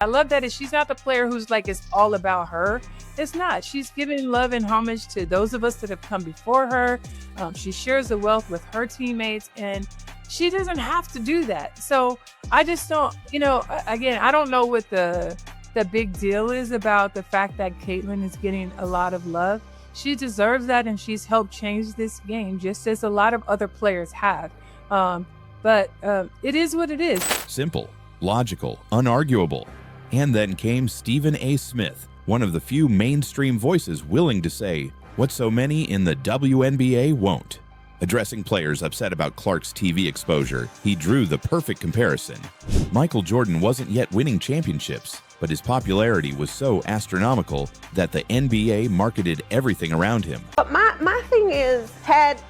I love that she's not the player who's like, it's all about her. It's not. She's giving love and homage to those of us that have come before her. She shares the wealth with her teammates, and she doesn't have to do that. So I just don't, again, I don't know what the big deal is about the fact that Caitlin is getting a lot of love. She deserves that, and she's helped change this game just as a lot of other players have. But it is what it is. Simple, logical, unarguable. And then came Stephen A. Smith, one of the few mainstream voices willing to say what so many in the WNBA won't. Addressing players upset about Clark's TV exposure, he drew the perfect comparison. Michael Jordan wasn't yet winning championships, but his popularity was so astronomical that the NBA marketed everything around him. But my thing is, had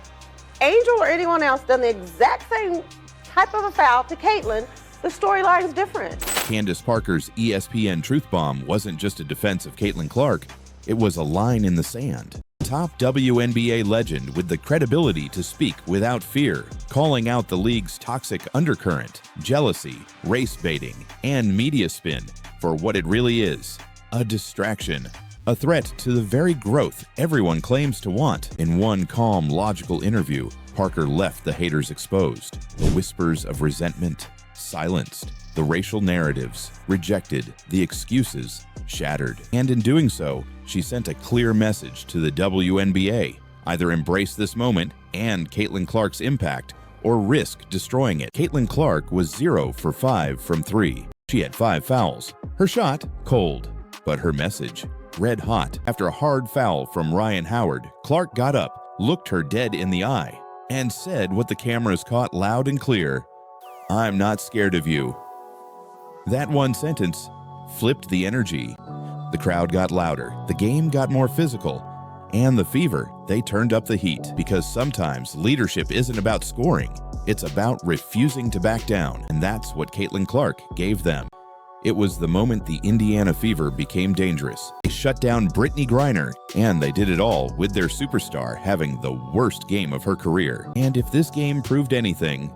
Angel or anyone else done the exact same type of a foul to Caitlin, the storyline's different. Candace Parker's ESPN Truth Bomb wasn't just a defense of Caitlin Clark, it was a line in the sand. Top WNBA legend with the credibility to speak without fear, calling out the league's toxic undercurrent, jealousy, race baiting, and media spin for what it really is, a distraction, a threat to the very growth everyone claims to want. In one calm, logical interview, Parker left the haters exposed, the whispers of resentment silenced, the racial narratives rejected, the excuses shattered. And in doing so, she sent a clear message to the WNBA: either embrace this moment and Caitlin Clark's impact, or risk destroying it. Caitlin Clark was 0 for 5 from 3. She had 5 fouls. Her shot, cold, but her message, red hot. After a hard foul from Ryan Howard, Clark got up, looked her dead in the eye, and said what the cameras caught loud and clear: "I'm not scared of you." That one sentence flipped the energy. The crowd got louder, the game got more physical, and the Fever, they turned up the heat. Because sometimes leadership isn't about scoring, it's about refusing to back down, and that's what Caitlin Clark gave them. It was the moment the Indiana Fever became dangerous. They shut down Brittany Griner, and they did it all with their superstar having the worst game of her career. And if this game proved anything,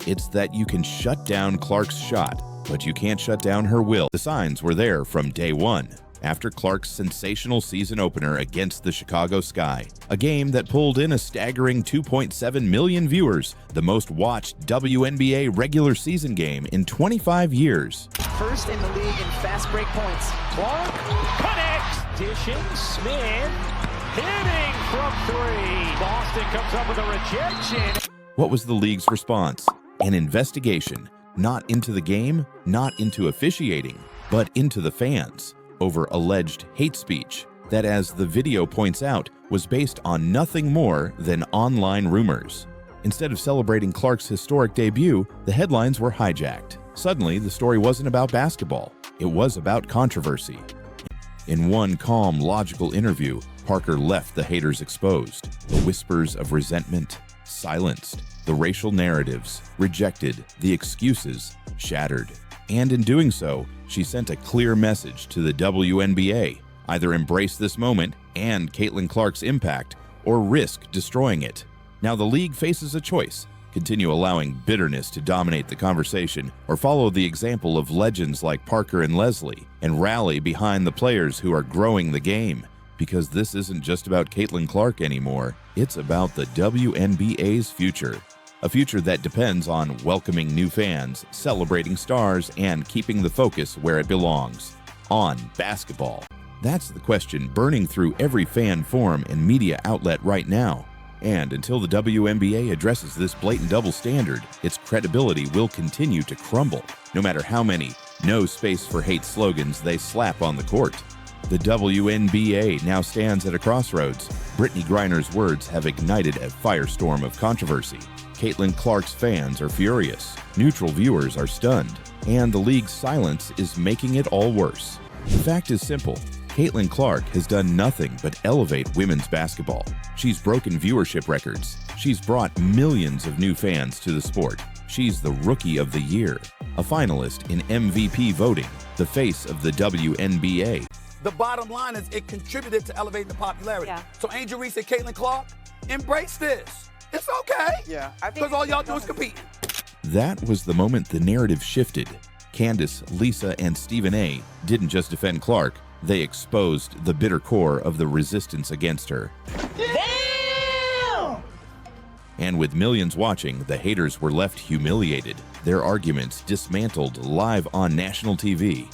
it's that you can shut down Clark's shot, but you can't shut down her will. The signs were there from day one. After Clark's sensational season opener against the Chicago Sky, a game that pulled in a staggering 2.7 million viewers, the most watched WNBA regular season game in 25 years. First in the league in fast break points. Clark connects, dishing, Smith hitting from 3. Boston comes up with a rejection. What was the league's response? An investigation, not into the game, not into officiating, but into the fans, over alleged hate speech that, as the video points out, was based on nothing more than online rumors. Instead of celebrating Clark's historic debut, the headlines were hijacked. Suddenly, the story wasn't about basketball, it was about controversy. In one calm, logical interview, Parker left the haters exposed, the whispers of resentment silenced, the racial narratives rejected, the excuses shattered. And in doing so, she sent a clear message to the WNBA: either embrace this moment and Caitlin Clark's impact, or risk destroying it. Now the league faces a choice: continue allowing bitterness to dominate the conversation, or follow the example of legends like Parker and Leslie and rally behind the players who are growing the game. Because this isn't just about Caitlin Clark anymore, it's about the WNBA's future. A future that depends on welcoming new fans, celebrating stars, and keeping the focus where it belongs: on basketball. That's the question burning through every fan forum and media outlet right now. And until the WNBA addresses this blatant double standard, its credibility will continue to crumble, no matter how many "no space for hate" slogans they slap on the court. The WNBA now stands at a crossroads. Brittany Griner's words have ignited a firestorm of controversy. Caitlin Clark's fans are furious, neutral viewers are stunned, and the league's silence is making it all worse. The fact is simple: Caitlin Clark has done nothing but elevate women's basketball. She's broken viewership records. She's brought millions of new fans to the sport. She's the Rookie of the Year, a finalist in MVP voting, the face of the WNBA. The bottom line is it contributed to elevating the popularity. Yeah. So Angel Reese and Caitlin Clark, embrace this. It's okay. Yeah. Because all y'all do is compete. That was the moment the narrative shifted. Candace, Lisa, and Stephen A. didn't just defend Clark, they exposed the bitter core of the resistance against her. Damn! And with millions watching, the haters were left humiliated. Their arguments dismantled live on national TV.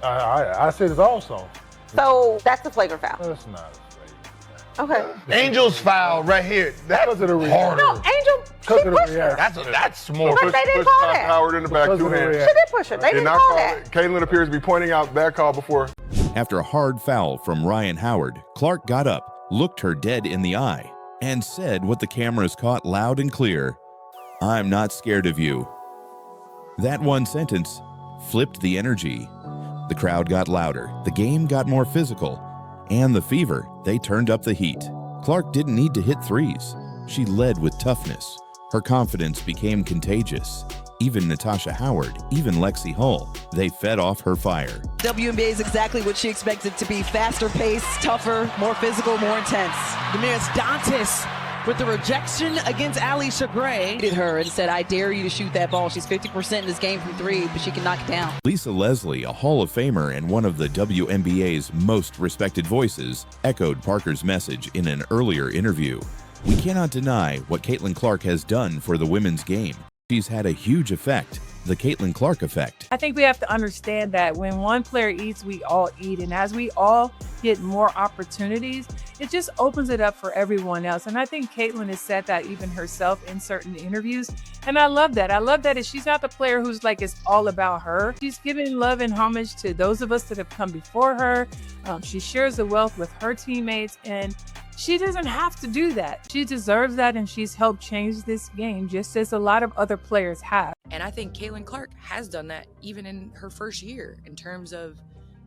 I said it's also. So that's a flagrant foul. That's not a flagrant. Okay. Angel's foul right here. That's Because of the harder. No, Angel, she pushed her. That's more. But they didn't call that. Howard in the back, Because two of the hands. She reaction. did push her. They didn't call that. Caitlin appears to be pointing out that call before. After a hard foul from Ryan Howard, Clark got up, looked her dead in the eye, and said what the cameras caught loud and clear, "I'm not scared of you." That one sentence flipped the energy. The crowd got louder, the game got more physical, and the Fever, they turned up the heat. Clark didn't need to hit threes. She led with toughness. Her confidence became contagious. Even Natasha Howard, even Lexi Hull, they fed off her fire. WNBA is exactly what she expected to be. Faster paced, tougher, more physical, more intense. Damaris Dantas with the rejection against Alicia Gray. Hit her and said, I dare you to shoot that ball. She's 50% in this game from three, but she can knock it down. Lisa Leslie, a Hall of Famer and one of the WNBA's most respected voices, echoed Parker's message in an earlier interview. We cannot deny what Caitlin Clark has done for the women's game. She's had a huge effect, the Caitlin Clark effect. I think we have to understand that when one player eats, we all eat. And as we all get more opportunities, it just opens it up for everyone else. And I think Caitlin has said that even herself in certain interviews. And I love that. I love that she's not the player who's like, it's all about her. She's giving love and homage to those of us that have come before her. She shares the wealth with her teammates, and she doesn't have to do that. She deserves that, and she's helped change this game just as a lot of other players have. And I think Caitlin Clark has done that even in her first year in terms of,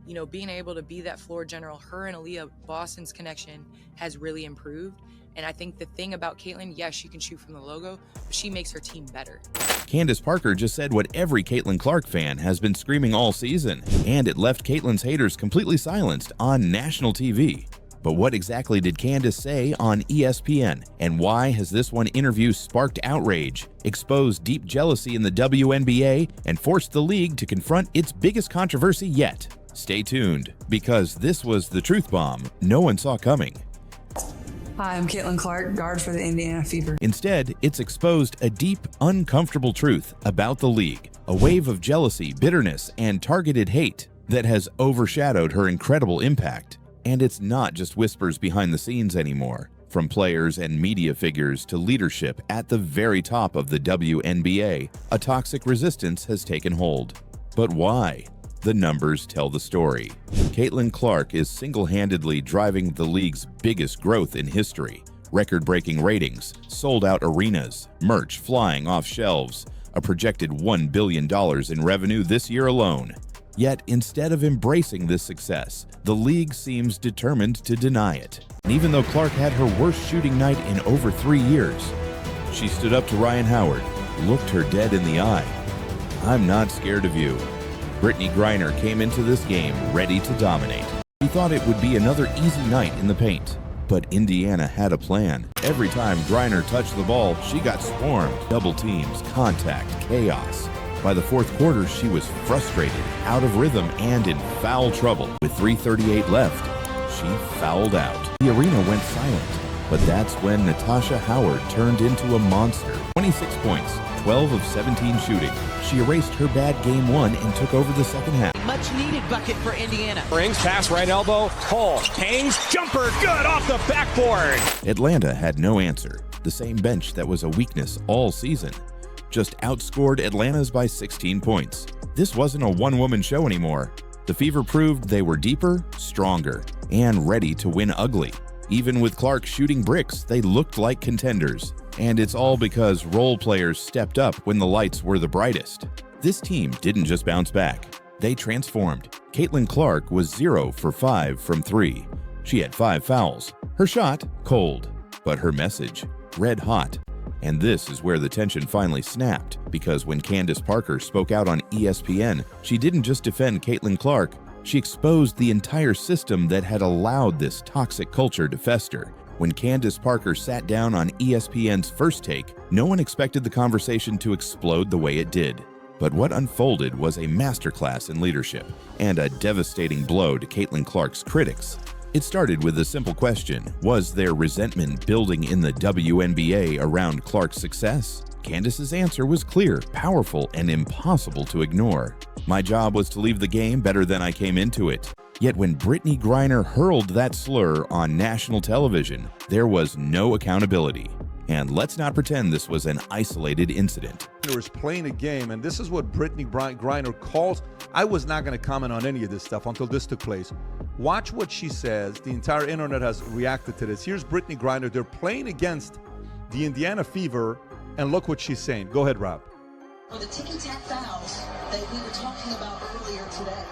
you know, being able to be that floor general. Her and Aaliyah Boston's connection has really improved. And I think the thing about Caitlin, yes, she can shoot from the logo, but she makes her team better. Candace Parker just said what every Caitlin Clark fan has been screaming all season, and it left Caitlin's haters completely silenced on national TV. But what exactly did Candace say on ESPN, and why has this one interview sparked outrage, exposed deep jealousy in the WNBA, and forced the league to confront its biggest controversy yet? Stay tuned, because this was the truth bomb no one saw coming. Hi, I'm Caitlin Clark, guard for the Indiana Fever. Instead, it's exposed a deep, uncomfortable truth about the league, a wave of jealousy, bitterness, and targeted hate that has overshadowed her incredible impact. And it's not just whispers behind the scenes anymore. From players and media figures to leadership at the very top of the WNBA, a toxic resistance has taken hold. But why? The numbers tell the story. Caitlin Clark is single-handedly driving the league's biggest growth in history. Record-breaking ratings, sold-out arenas, merch flying off shelves, a projected $1 billion in revenue this year alone. Yet, instead of embracing this success, the league seems determined to deny it. And even though Clark had her worst shooting night in over 3 years, she stood up to Ryan Howard, looked her dead in the eye. "I'm not scared of you." Brittany Griner came into this game ready to dominate. She thought it would be another easy night in the paint. But Indiana had a plan. Every time Griner touched the ball, she got swarmed. Double teams, contact, chaos. By the fourth quarter, she was frustrated, out of rhythm, and in foul trouble. With 3:38 left, she fouled out. The arena went silent, but that's when Natasha Howard turned into a monster. 26 points, 12 of 17 shooting. She erased her bad game one and took over the second half. Much needed bucket for Indiana. Rings, pass, right elbow, Hull, hangs, jumper, good off the backboard. Atlanta had no answer. The same bench that was a weakness all season just outscored Atlanta's by 16 points. This wasn't a one-woman show anymore. The Fever proved they were deeper, stronger, and ready to win ugly. Even with Clark shooting bricks, they looked like contenders. And it's all because role players stepped up when the lights were the brightest. This team didn't just bounce back. They transformed. Caitlin Clark was 0 for 5 from 3. She had 5 fouls. Her shot, cold. But her message, red hot. And this is where the tension finally snapped, because when Candace Parker spoke out on ESPN, she didn't just defend Caitlin Clark, she exposed the entire system that had allowed this toxic culture to fester. When Candace Parker sat down on ESPN's First Take, no one expected the conversation to explode the way it did. But what unfolded was a masterclass in leadership and a devastating blow to Caitlin Clark's critics. It started with a simple question: was there resentment building in the WNBA around Clark's success? Candace's answer was clear, powerful, and impossible to ignore. My job was to leave the game better than I came into it. Yet when Brittney Griner hurled that slur on national television, there was no accountability. And let's not pretend this was an isolated incident. Was playing a game, and this is what Brittney Griner calls. I was not going to comment on any of this stuff until this took place. Watch what she says. The entire internet has reacted to this. Here's Brittney Griner. They're playing against the Indiana Fever, and look what she's saying. Go ahead, Rob. For the ticky-tack fouls that we were talking about earlier today.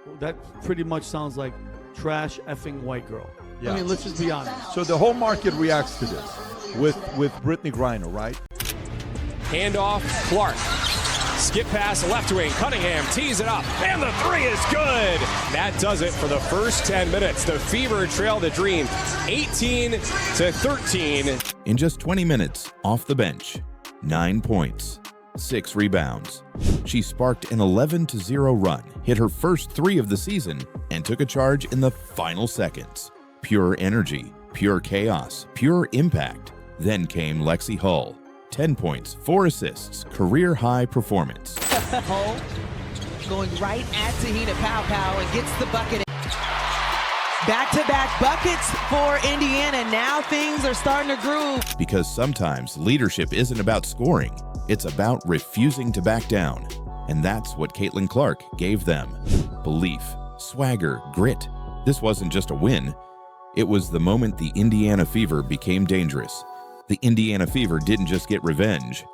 Well, that pretty much sounds like trash effing white girl. Yeah. I mean, let's just be honest. So the whole market reacts to this with Brittney Griner, right? Handoff, Clark. Skip pass left wing. Cunningham tees it up, and the three is good. That does it for the first 10 minutes. The Fever trail the Dream 18-13. In just 20 minutes, off the bench, 9 points, 6 rebounds. She sparked an 11-0 run, hit her first 3 of the season, and took a charge in the final seconds. Pure energy, pure chaos, pure impact. Then came Lexi Hull. 10 points, 4 assists, career-high performance. Hull going right at Tahina Pow and gets the bucket. Back-to-back buckets for Indiana. Now things are starting to groove. Because sometimes leadership isn't about scoring. It's about refusing to back down. And that's what Caitlin Clark gave them. Belief, swagger, grit. This wasn't just a win. It was the moment the Indiana Fever became dangerous. The Indiana Fever didn't just get revenge.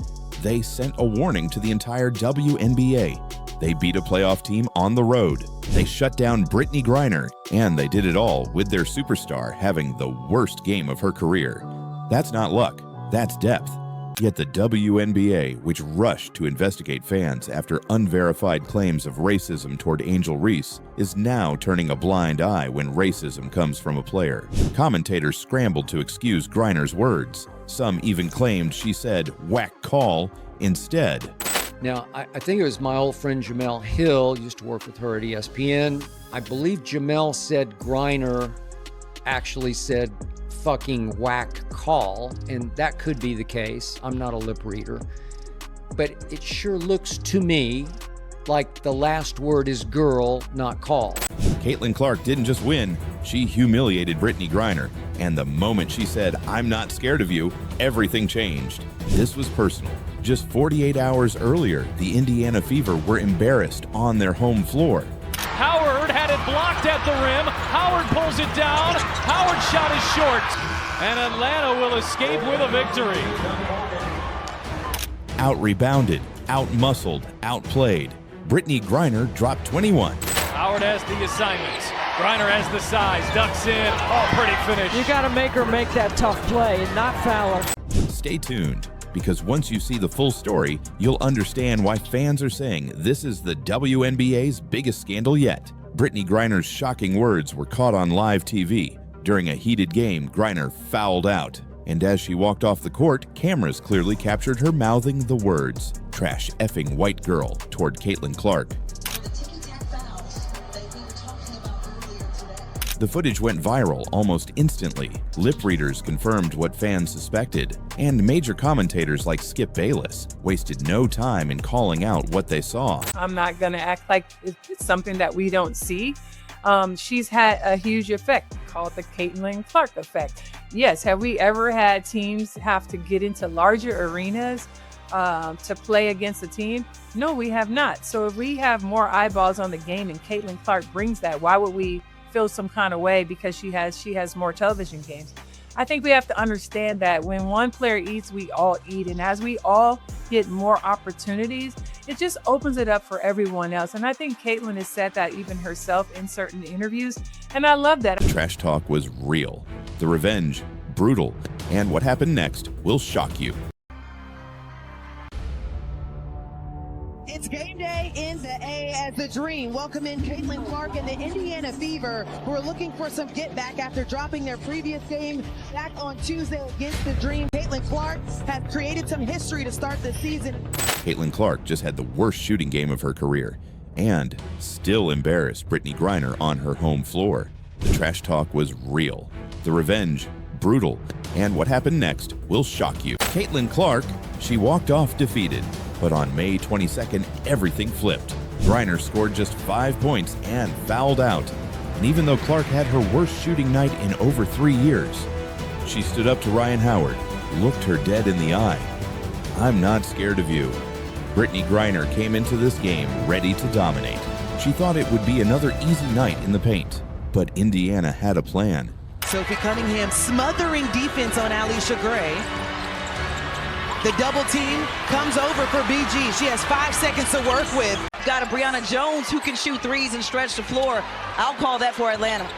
They sent a warning to the entire WNBA. They beat a playoff team on the road. They shut down Brittney Griner, and they did it all with their superstar having the worst game of her career. That's not luck, that's depth. Yet the WNBA, which rushed to investigate fans after unverified claims of racism toward Angel Reese, is now turning a blind eye when racism comes from a player. Commentators scrambled to excuse Griner's words. Some even claimed she said "whack call" instead. Now, I think it was my old friend Jamel Hill, used to work with her at ESPN. I believe Jamel said Griner actually said fucking whack call, and that could be the case. I'm not a lip reader. But it sure looks to me like the last word is girl, not call. Caitlin Clark didn't just win, she humiliated Brittney Griner. And the moment she said, "I'm not scared of you," everything changed. This was personal. Just 48 hours earlier, the Indiana Fever were embarrassed on their home floor. Howard had it blocked at the rim. Howard pulls it down. Howard's shot is short. And Atlanta will escape with a victory. Out-rebounded, out-muscled, outplayed. Brittney Griner dropped 21. Howard has the assignment. Griner has the size, ducks in. Oh, pretty finish. You got to make her make that tough play and not foul her. Stay tuned, because once you see the full story, you'll understand why fans are saying this is the WNBA's biggest scandal yet. Brittney Griner's shocking words were caught on live TV. During a heated game, Griner fouled out. And as she walked off the court, cameras clearly captured her mouthing the words, "trash effing white girl," toward Caitlin Clark. The footage went viral almost instantly. Lip readers confirmed what fans suspected, and major commentators like Skip Bayless wasted no time in calling out what they saw. I'm not going to act like it's something that we don't see. She's had a huge effect, called the Caitlin Clark effect. Yes, have we ever had teams have to get into larger arenas to play against a team? No, we have not. So if we have more eyeballs on the game and Caitlin Clark brings that, why would we feel some kind of way because she has more television games? I think we have to understand that when one player eats, we all eat. And as we all get more opportunities, it just opens it up for everyone else. And I think Caitlin has said that even herself in certain interviews. And I love that. Trash talk was real. The revenge, brutal. And what happened next will shock you. It's game day in the A as the Dream welcome in Caitlin Clark and the Indiana Fever, who are looking for some get back after dropping their previous game back on Tuesday against the Dream. Caitlin Clark has created some history to start the season. Caitlin Clark just had the worst shooting game of her career and still embarrassed Brittany Griner on her home floor. The trash talk was real. The revenge, brutal. And what happened next will shock you. Caitlin Clark, she walked off defeated. But on May 22nd, everything flipped. Griner scored just 5 points and fouled out. And even though Clark had her worst shooting night in over 3 years, she stood up to Ryan Howard, looked her dead in the eye. "I'm not scared of you." Brittany Griner came into this game ready to dominate. She thought it would be another easy night in the paint, but Indiana had a plan. Sophie Cunningham smothering defense on Alicia Gray. The double team comes over for BG. She has 5 seconds to work with. Got a Brianna Jones who can shoot threes and stretch the floor. I'll call that for Atlanta.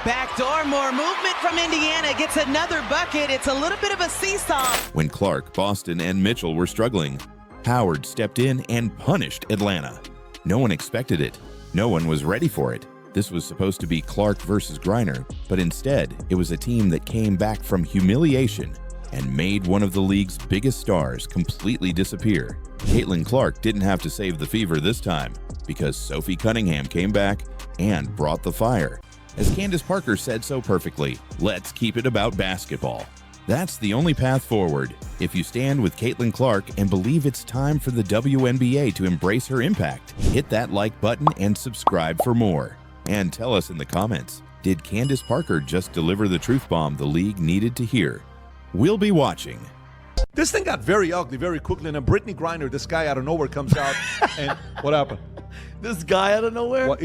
Backdoor, more movement from Indiana. Gets another bucket. It's a little bit of a seesaw. When Clark, Boston, and Mitchell were struggling, Howard stepped in and punished Atlanta. No one expected it. No one was ready for it. This was supposed to be Clark versus Griner, but instead, it was a team that came back from humiliation and made one of the league's biggest stars completely disappear. Caitlin Clark didn't have to save the fever this time because Sophie Cunningham came back and brought the fire. As Candace Parker said so perfectly, let's keep it about basketball. That's the only path forward. If you stand with Caitlin Clark and believe it's time for the WNBA to embrace her impact, hit that like button and subscribe for more. And tell us in the comments, did Candace Parker just deliver the truth bomb the league needed to hear? We'll be watching. This thing got very ugly very quickly, and then Brittany Griner, this guy out of nowhere, comes out, and what happened? This guy out of nowhere? What,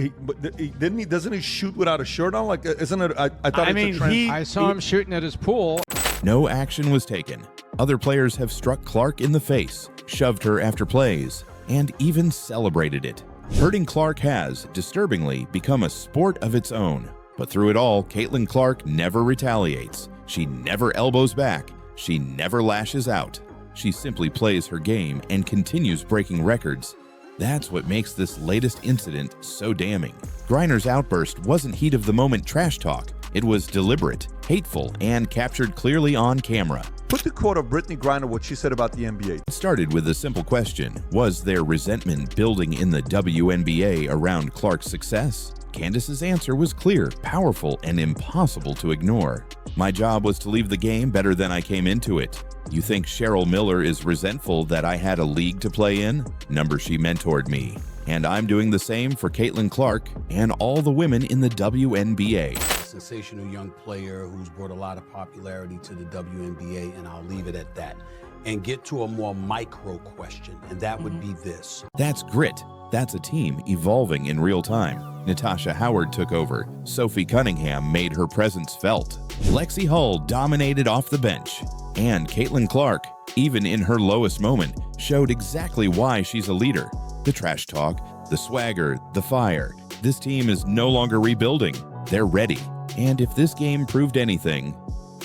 doesn't he shoot without a shirt on? Like, isn't it? I thought it's a trend. I saw him shooting at his pool. No action was taken. Other players have struck Clark in the face, shoved her after plays, and even celebrated it. Hurting Clark has, disturbingly, become a sport of its own. But through it all, Caitlin Clark never retaliates. She never elbows back. She never lashes out. She simply plays her game and continues breaking records. That's what makes this latest incident so damning. Griner's outburst wasn't heat-of-the-moment trash talk. It was deliberate, hateful, and captured clearly on camera. Put the quote of Brittany Griner, what she said about the NBA. It started with a simple question. Was there resentment building in the WNBA around Clark's success? Candace's answer was clear, powerful, and impossible to ignore. My job was to leave the game better than I came into it. You think Cheryl Miller is resentful that I had a league to play in? Number she mentored me. And I'm doing the same for Caitlin Clark and all the women in the WNBA. Sensational young player who's brought a lot of popularity to the WNBA, and I'll leave it at that. And get to a more micro question, and that would be this. That's grit. That's a team evolving in real time. Natasha Howard took over. Sophie Cunningham made her presence felt. Lexi Hull dominated off the bench. And Caitlin Clark, even in her lowest moment, showed exactly why she's a leader. The trash talk, the swagger, the fire. This team is no longer rebuilding. They're ready. And if this game proved anything,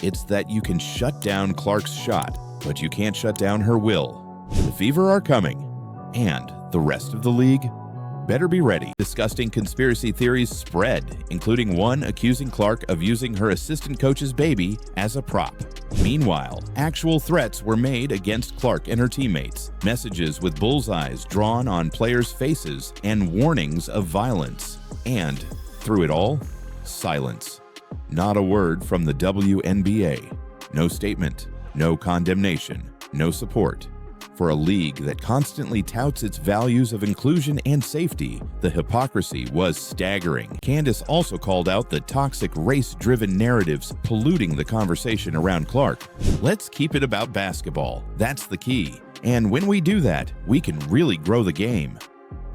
it's that you can shut down Clark's shot, but you can't shut down her will. The Fever are coming. And the rest of the league better be ready. Disgusting conspiracy theories spread, including one accusing Clark of using her assistant coach's baby as a prop. Meanwhile, actual threats were made against Clark and her teammates, messages with bullseyes drawn on players' faces, and warnings of violence. And, through it all, silence. Not a word from the WNBA. No statement, no condemnation, no support. For a league that constantly touts its values of inclusion and safety, the hypocrisy was staggering. Candace also called out the toxic race-driven narratives polluting the conversation around Clark. Let's keep it about basketball. That's the key. And when we do that, we can really grow the game.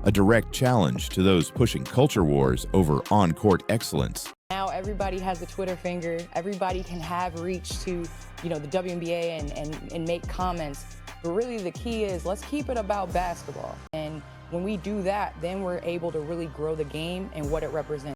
A direct challenge to those pushing culture wars over on-court excellence. Now everybody has a Twitter finger. Everybody can have reach to, the WNBA and make comments. But really the key is let's keep it about basketball. And when we do that, then we're able to really grow the game and what it represents.